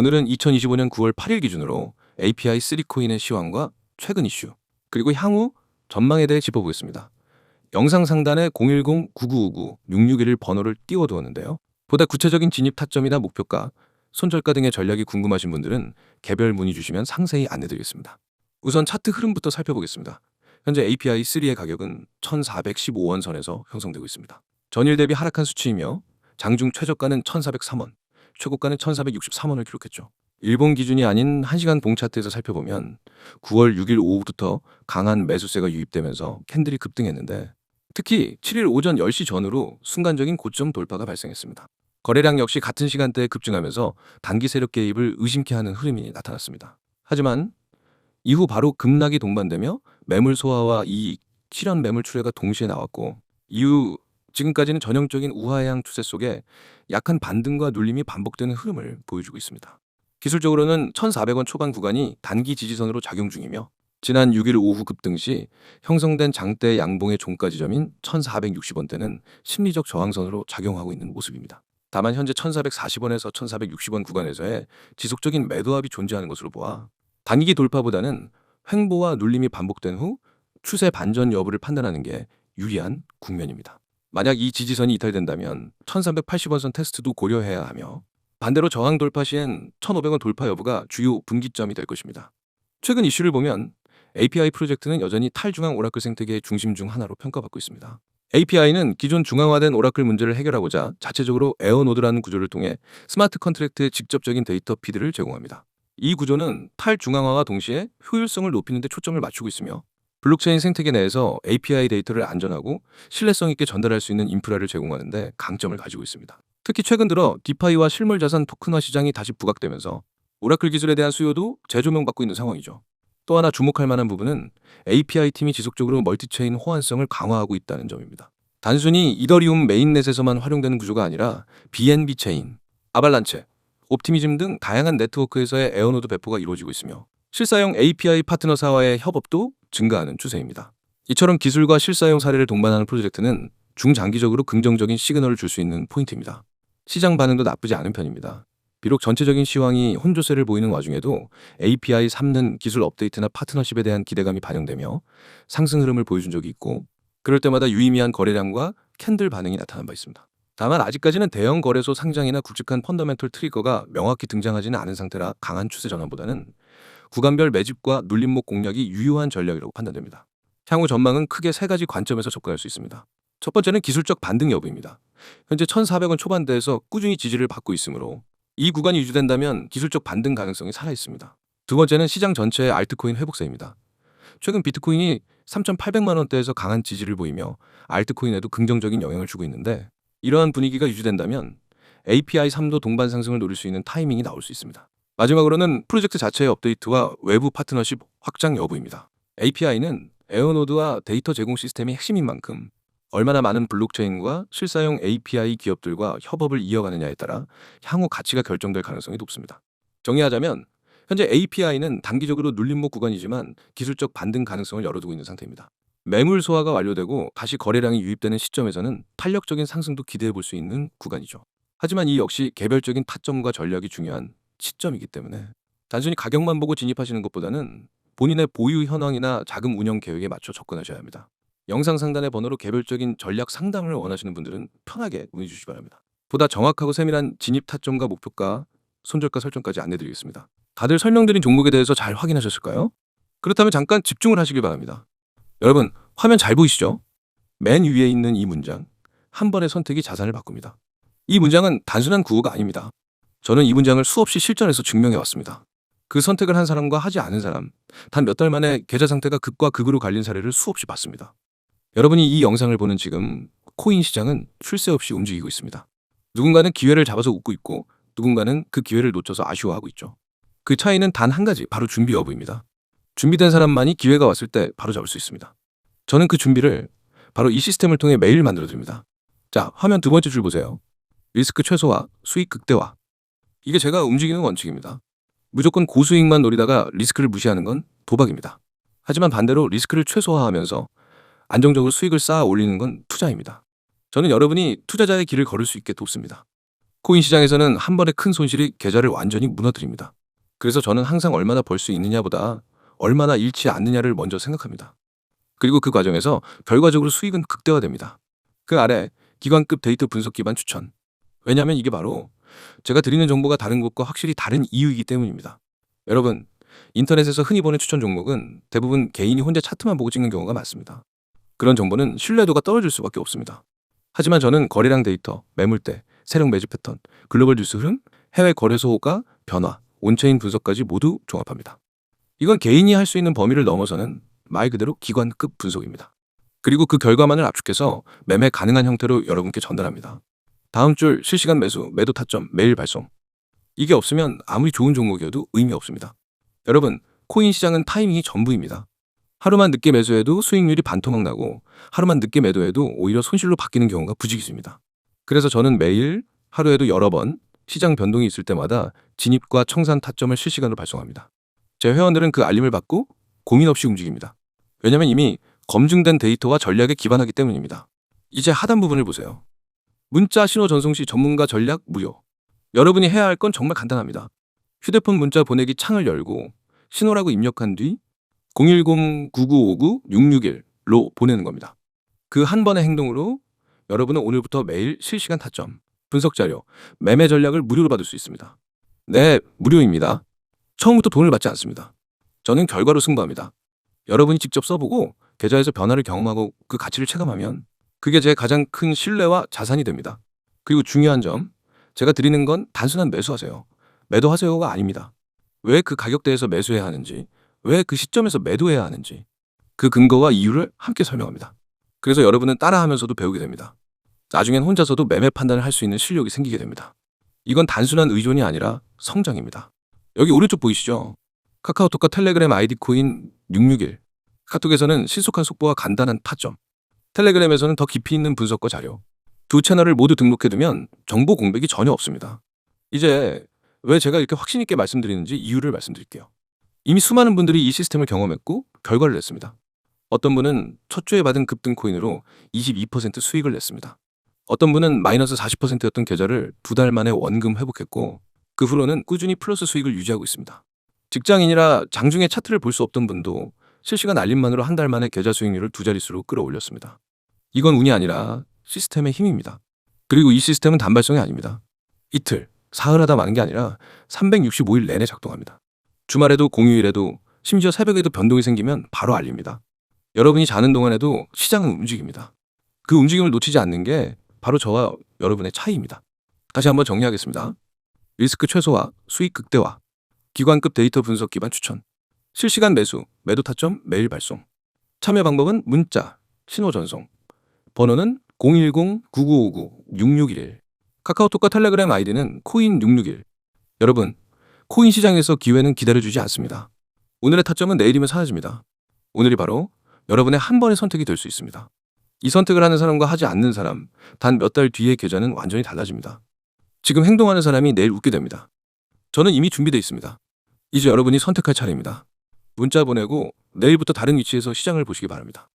오늘은 2025년 9월 8일 기준으로 API 3코인의 시황과 최근 이슈, 그리고 향후 전망에 대해 짚어보겠습니다. 영상 상단에 010-9959-6611 번호를 띄워두었는데요. 보다 구체적인 진입 타점이나 목표가, 손절가 등의 전략이 궁금하신 분들은 개별 문의 주시면 상세히 안내드리겠습니다. 우선 차트 흐름부터 살펴보겠습니다. 현재 API 3의 가격은 1415원 선에서 형성되고 있습니다. 전일 대비 하락한 수치이며 장중 최저가는 1403원, 최고가는 1463원을 기록했죠. 일본 기준이 아닌 1시간 봉 차트에서 살펴보면 9월 6일 오후부터 강한 매수세가 유입되면서 캔들이 급등했는데, 특히 7일 오전 10시 전후로 순간적인 고점 돌파가 발생했습니다. 거래량 역시 같은 시간대에 급증하면서 단기 세력 개입을 의심케 하는 흐름이 나타났습니다. 하지만 이후 바로 급락이 동반되며 매물 소화와 이익, 실현 매물 출회가 동시에 나왔고, 이후 지금까지는 전형적인 우하향 추세 속에 약한 반등과 눌림이 반복되는 흐름을 보여주고 있습니다. 기술적으로는 1,400원 초반 구간이 단기 지지선으로 작용 중이며, 지난 6일 오후 급등 시 형성된 장대 양봉의 종가 지점인 1,460원대는 심리적 저항선으로 작용하고 있는 모습입니다. 다만 현재 1,440원에서 1,460원 구간에서의 지속적인 매도압이 존재하는 것으로 보아 단기 돌파보다는 횡보와 눌림이 반복된 후 추세 반전 여부를 판단하는 게 유리한 국면입니다. 만약 이 지지선이 이탈된다면 1,380원 선 테스트도 고려해야 하며, 반대로 저항 돌파 시엔 1,500원 돌파 여부가 주요 분기점이 될 것입니다. 최근 이슈를 보면 API 프로젝트는 여전히 탈중앙 오라클 생태계의 중심 중 하나로 평가받고 있습니다. API는 기존 중앙화된 오라클 문제를 해결하고자 자체적으로 에어노드라는 구조를 통해 스마트 컨트랙트의 직접적인 데이터 피드를 제공합니다. 이 구조는 탈중앙화와 동시에 효율성을 높이는 데 초점을 맞추고 있으며, 블록체인 생태계 내에서 API 데이터를 안전하고 신뢰성 있게 전달할 수 있는 인프라를 제공하는 데 강점을 가지고 있습니다. 특히 최근 들어 디파이와 실물 자산 토큰화 시장이 다시 부각되면서 오라클 기술에 대한 수요도 재조명받고 있는 상황이죠. 또 하나 주목할 만한 부분은 API 팀이 지속적으로 멀티체인 호환성을 강화하고 있다는 점입니다. 단순히 이더리움 메인넷에서만 활용되는 구조가 아니라 BNB 체인, 아발란체, 옵티미즘 등 다양한 네트워크에서의 에어노드 배포가 이루어지고 있으며, 실사용 API 파트너사와의 협업도 증가하는 추세입니다. 이처럼 기술과 실사용 사례를 동반하는 프로젝트는 중장기적으로 긍정적인 시그널을 줄 수 있는 포인트입니다. 시장 반응도 나쁘지 않은 편입니다. 비록 전체적인 시황이 혼조세를 보이는 와중에도 API 3는 기술 업데이트나 파트너십에 대한 기대감이 반영되며 상승 흐름을 보여준 적이 있고, 그럴 때마다 유의미한 거래량과 캔들 반응이 나타난 바 있습니다. 다만 아직까지는 대형 거래소 상장이나 굵직한 펀더멘털 트리거가 명확히 등장하지는 않은 상태라 강한 추세 전환보다는 구간별 매집과 눌림목 공략이 유효한 전략이라고 판단됩니다. 향후 전망은 크게 세 가지 관점에서 접근할 수 있습니다. 첫 번째는 기술적 반등 여부입니다. 현재 1,400원 초반대에서 꾸준히 지지를 받고 있으므로 이 구간이 유지된다면 기술적 반등 가능성이 살아있습니다. 두 번째는 시장 전체의 알트코인 회복세입니다. 최근 비트코인이 3,800만 원대에서 강한 지지를 보이며 알트코인에도 긍정적인 영향을 주고 있는데, 이러한 분위기가 유지된다면 API 3도 동반 상승을 노릴 수 있는 타이밍이 나올 수 있습니다. 마지막으로는 프로젝트 자체의 업데이트와 외부 파트너십 확장 여부입니다. API는 에어노드와 데이터 제공 시스템이 핵심인 만큼 얼마나 많은 블록체인과 실사용 API 기업들과 협업을 이어가느냐에 따라 향후 가치가 결정될 가능성이 높습니다. 정리하자면 현재 API는 단기적으로 눌림목 구간이지만 기술적 반등 가능성을 열어두고 있는 상태입니다. 매물 소화가 완료되고 다시 거래량이 유입되는 시점에서는 탄력적인 상승도 기대해 볼 수 있는 구간이죠. 하지만 이 역시 개별적인 타점과 전략이 중요한 시점이기 때문에 단순히 가격만 보고 진입하시는 것보다는 본인의 보유 현황이나 자금 운영 계획에 맞춰 접근하셔야 합니다. 영상 상단의 번호로 개별적인 전략 상담을 원하시는 분들은 편하게 문의 주시기 바랍니다. 보다 정확하고 세밀한 진입 타점과 목표가, 손절가 설정까지 안내드리겠습니다. 다들 설명드린 종목에 대해서 잘 확인하셨을까요? 그렇다면 잠깐 집중을 하시길 바랍니다. 여러분, 화면 잘 보이시죠? 맨 위에 있는 이 문장, 한 번의 선택이 자산을 바꿉니다. 이 문장은 단순한 구호가 아닙니다. 저는 이 문장을 수없이 실전에서 증명해 왔습니다. 그 선택을 한 사람과 하지 않은 사람, 단 몇 달 만에 계좌 상태가 극과 극으로 갈린 사례를 수없이 봤습니다. 여러분이 이 영상을 보는 지금 코인 시장은 쉴 새 없이 움직이고 있습니다. 누군가는 기회를 잡아서 웃고 있고, 누군가는 그 기회를 놓쳐서 아쉬워하고 있죠. 그 차이는 단 한 가지, 바로 준비 여부입니다. 준비된 사람만이 기회가 왔을 때 바로 잡을 수 있습니다. 저는 그 준비를 바로 이 시스템을 통해 매일 만들어드립니다. 자, 화면 두 번째 줄 보세요. 리스크 최소화, 수익 극대화. 이게 제가 움직이는 원칙입니다. 무조건 고수익만 노리다가 리스크를 무시하는 건 도박입니다. 하지만 반대로 리스크를 최소화하면서 안정적으로 수익을 쌓아 올리는 건 투자입니다. 저는 여러분이 투자자의 길을 걸을 수 있게 돕습니다. 코인 시장에서는 한 번의 큰 손실이 계좌를 완전히 무너뜨립니다. 그래서 저는 항상 얼마나 벌 수 있느냐보다 얼마나 잃지 않느냐를 먼저 생각합니다. 그리고 그 과정에서 결과적으로 수익은 극대화됩니다. 그 아래 기관급 데이터 분석 기반 추천. 왜냐하면 이게 바로 제가 드리는 정보가 다른 곳과 확실히 다른 이유이기 때문입니다. 여러분, 인터넷에서 흔히 보는 추천 종목은 대부분 개인이 혼자 차트만 보고 찍는 경우가 많습니다. 그런 정보는 신뢰도가 떨어질 수밖에 없습니다. 하지만 저는 거래량 데이터, 매물대, 세력 매집 패턴, 글로벌 뉴스 흐름, 해외 거래소 호가, 변화, 온체인 분석까지 모두 종합합니다. 이건 개인이 할 수 있는 범위를 넘어서는 말 그대로 기관급 분석입니다. 그리고 그 결과만을 압축해서 매매 가능한 형태로 여러분께 전달합니다. 다음 줄 실시간 매수, 매도 타점, 매일 발송. 이게 없으면 아무리 좋은 종목이어도 의미 없습니다. 여러분, 코인 시장은 타이밍이 전부입니다. 하루만 늦게 매수해도 수익률이 반토막 나고 하루만 늦게 매도해도 오히려 손실로 바뀌는 경우가 부지기수입니다. 그래서 저는 매일 하루에도 여러 번 시장 변동이 있을 때마다 진입과 청산 타점을 실시간으로 발송합니다. 제 회원들은 그 알림을 받고 고민 없이 움직입니다. 왜냐하면 이미 검증된 데이터와 전략에 기반하기 때문입니다. 이제 하단 부분을 보세요. 문자 신호 전송 시 전문가 전략 무료. 여러분이 해야 할 건 정말 간단합니다. 휴대폰 문자 보내기 창을 열고 신호라고 입력한 뒤 010-9959-661로 보내는 겁니다. 그 한 번의 행동으로 여러분은 오늘부터 매일 실시간 타점, 분석 자료, 매매 전략을 무료로 받을 수 있습니다. 네, 무료입니다. 처음부터 돈을 받지 않습니다. 저는 결과로 승부합니다. 여러분이 직접 써보고 계좌에서 변화를 경험하고 그 가치를 체감하면 그게 제 가장 큰 신뢰와 자산이 됩니다. 그리고 중요한 점, 제가 드리는 건 단순한 매수하세요, 매도하세요가 아닙니다. 왜 그 가격대에서 매수해야 하는지, 왜 그 시점에서 매도해야 하는지 그 근거와 이유를 함께 설명합니다. 그래서 여러분은 따라하면서도 배우게 됩니다. 나중엔 혼자서도 매매 판단을 할 수 있는 실력이 생기게 됩니다. 이건 단순한 의존이 아니라 성장입니다. 여기 오른쪽 보이시죠? 카카오톡과 텔레그램 아이디 코인 661. 카톡에서는 신속한 속보와 간단한 타점, 텔레그램에서는 더 깊이 있는 분석과 자료. 두 채널을 모두 등록해두면 정보 공백이 전혀 없습니다. 이제 왜 제가 이렇게 확신 있게 말씀드리는지 이유를 말씀드릴게요. 이미 수많은 분들이 이 시스템을 경험했고 결과를 냈습니다. 어떤 분은 첫 주에 받은 급등 코인으로 22% 수익을 냈습니다. 어떤 분은 마이너스 40%였던 계좌를 2달 만에 원금 회복했고 그 후로는 꾸준히 플러스 수익을 유지하고 있습니다. 직장인이라 장중에 차트를 볼 수 없던 분도 실시간 알림만으로 한 달 만에 계좌 수익률을 2자릿수로 끌어올렸습니다. 이건 운이 아니라 시스템의 힘입니다. 그리고 이 시스템은 단발성이 아닙니다. 이틀, 사흘하다 마는 게 아니라 365일 내내 작동합니다. 주말에도 공휴일에도 심지어 새벽에도 변동이 생기면 바로 알립니다. 여러분이 자는 동안에도 시장은 움직입니다. 그 움직임을 놓치지 않는 게 바로 저와 여러분의 차이입니다. 다시 한번 정리하겠습니다. 리스크 최소화, 수익 극대화, 기관급 데이터 분석 기반 추천, 실시간 매수, 매도 타점 매일 발송. 참여 방법은 문자, 신호 전송. 번호는 010-9959-6611. 카카오톡과 텔레그램 아이디는 코인 661. 여러분, 코인 시장에서 기회는 기다려주지 않습니다. 오늘의 타점은 내일이면 사라집니다. 오늘이 바로 여러분의 한 번의 선택이 될 수 있습니다. 이 선택을 하는 사람과 하지 않는 사람, 단 몇 달 뒤의 계좌는 완전히 달라집니다. 지금 행동하는 사람이 내일 웃게 됩니다. 저는 이미 준비되어 있습니다. 이제 여러분이 선택할 차례입니다. 문자 보내고 내일부터 다른 위치에서 시장을 보시기 바랍니다.